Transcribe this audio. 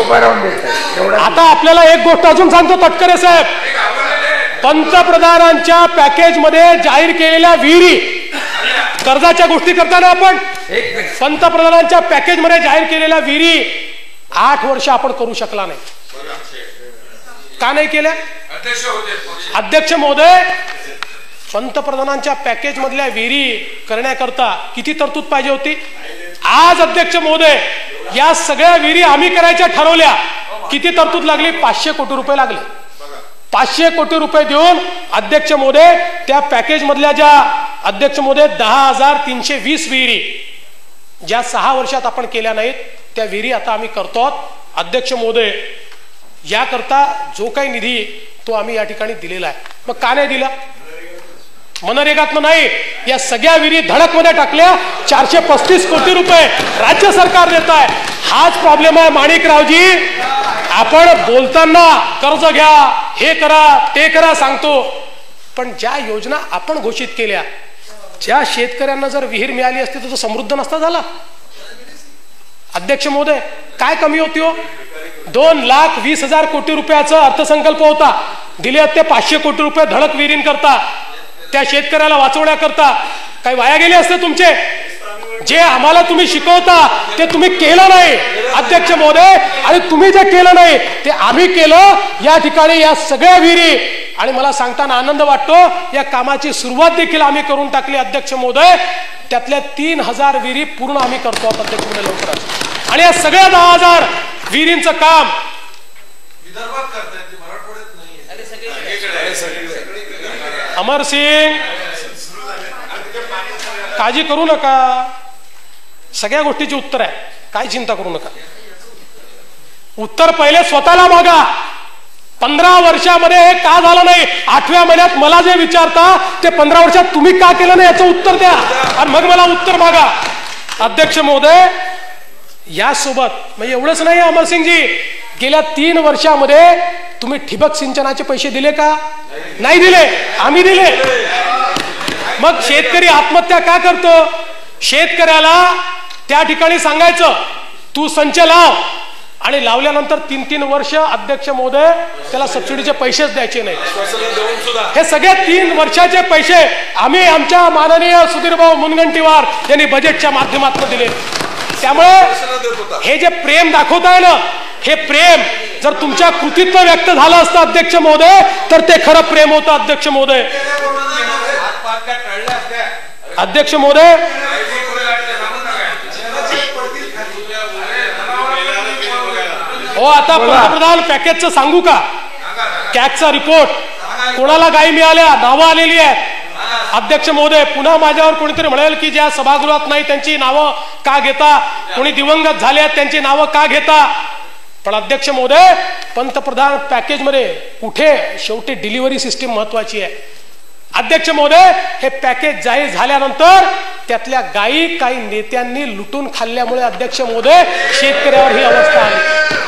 उभा राहून देत. आता आपल्याला एक गोष्ट अजून सांगतो तटकरे साहेब, पंतप्रधानांच्या पॅकेज मध्ये जाहीर केलेल्या विहिरी, कर्जाच्या गोष्टी करताना आपण पंतप्रधानांच्या पॅकेज मध्ये जाहीर केलेल्या विहिरी 8 वर्ष आपण करू शकला नाही. का नाही केल्या? अध्यक्ष महोदय, पंतप्रधानांच्या पॅकेज मधल्या विहिरी करण्याकरता किती तरतूद पाहिजे होती? आज अध्यक्ष महोदय या सगळ्या विहिरी आम्ही करायच्या ठरवल्या, किती तरतूद लागली? 500 कोटी रुपये लागले. 500 कोटी रुपये देऊन अध्यक्ष महोदय त्या पॅकेज मधल्या ज्या अध्यक्ष महोदय 10,320 विहिरी ज्या 6 वर्षात आपण केल्या नाहीत त्या विहिरी आता आम्ही करतो. अध्यक्ष महोदय याकरता जो काही निधी तो आम्ही या ठिकाणी दिलेला आहे. मग का नाही दिला? मनरेगातनं नाही, या सगळ्या विहिरी धडकमध्ये टाकल्या. 435 कोटी रुपये राज्य सरकार देत आहे. हाच प्रॉब्लेम आहे माणिकरावजी. आपण बोलताना कर्ज घ्या, हे करा, ते करा सांगतो, पण ज्या योजना आपण घोषित केल्या, ज्या शेतकऱ्यांना जर विहीर मिळाली असती तर तो समृद्ध नसता झाला. अध्यक्ष महोदय काय कमी होती हो? 2,20,000 कोटी रुपयाचा अर्थसंकल्प होता, दिले ते 500 कोटी रुपये धडक विहिरींकरता, त्या शेतकऱ्याला वाचवण्याकरता. काही वाया गेले असते तुमचे? जे आम्हाला तुम्ही शिकवता ते तुम्ही केलं नाही अध्यक्ष महोदय, आणि तुम्ही जे केलं नाही ते आम्ही केलं. या ठिकाणी या सगळ्या विहिरी, आणि मला सांगताना आनंद वाटतो, या कामाची सुरुवात देखील आम्ही करून टाकली अध्यक्ष महोदय. त्यातल्या 3,000 विहिरी पूर्ण आम्ही करतो अध्यक्ष महोदय लवकरच. आणि या सगळ्या 10,000 विहिरींचं काम अमर सिंग, काळजी करू नका, सगळ्या गोष्टीची उत्तर आहे, काय चिंता करू नका. उत्तर पहिले स्वतःला मागा. 15 वर्षामध्ये हे का झालं नाही? 8व्या महिन्यात मला जे विचारता ते 15 वर्षात तुम्ही का केलं नाही याचं उत्तर द्या, आणि मग मला उत्तर मागा. अध्यक्ष महोदय यासोबत म्हणजे एवढंच नाही अमरसिंगजी, गेल्या 3 वर्षामध्ये तुम्ही ठिबक सिंचनाचे पैसे दिले का? नाही दिले, आम्ही दिले. मग शेतकरी आत्महत्या का करतो? शेतकऱ्याला त्या ठिकाणी सांगायचं तू संच लाव, आणि लावल्यानंतर 3-3 वर्ष अध्यक्ष महोदय त्याला सबसिडीचे पैसेच द्यायचे नाही. हे सगळे 3 वर्षाचे पैसे आम्ही आमच्या माननीय सुधीरभाऊ मुनगंटीवार यांनी बजेटच्या माध्यमातून दिले. त्यामुळे हे जे प्रेम दाखवताय ना, हे प्रेम जर तुमच्या कृतीतनं व्यक्त झालं असतं अध्यक्ष महोदय तर ते खरं प्रेम होतं अध्यक्ष महोदय. अध्यक्ष महोदय हो, आता पंतप्रधान पॅकेजचं सांगू का? कॅगचा रिपोर्ट, कोणाला गायी मिळाल्या, नावं आलेली आहेत. अध्यक्ष महोदय पुन्हा माझ्यावर कोणीतरी म्हणेल की ज्या सभागृहात नाही त्यांची नावं का घेता, कोणी दिवंगत झाले आहेत त्यांची नावं का घेता? पण अध्यक्ष महोदय पंतप्रधान पॅकेज मध्ये कुठे शेवटी डिलिव्हरी सिस्टीम महत्वाची आहे. अध्यक्ष महोदय हे पॅकेज जाहीर झाल्यानंतर त्यातल्या गायी काही नेत्यांनी लुटून खाल्ल्यामुळे अध्यक्ष महोदय शेतकऱ्यावर ही अवस्था आली.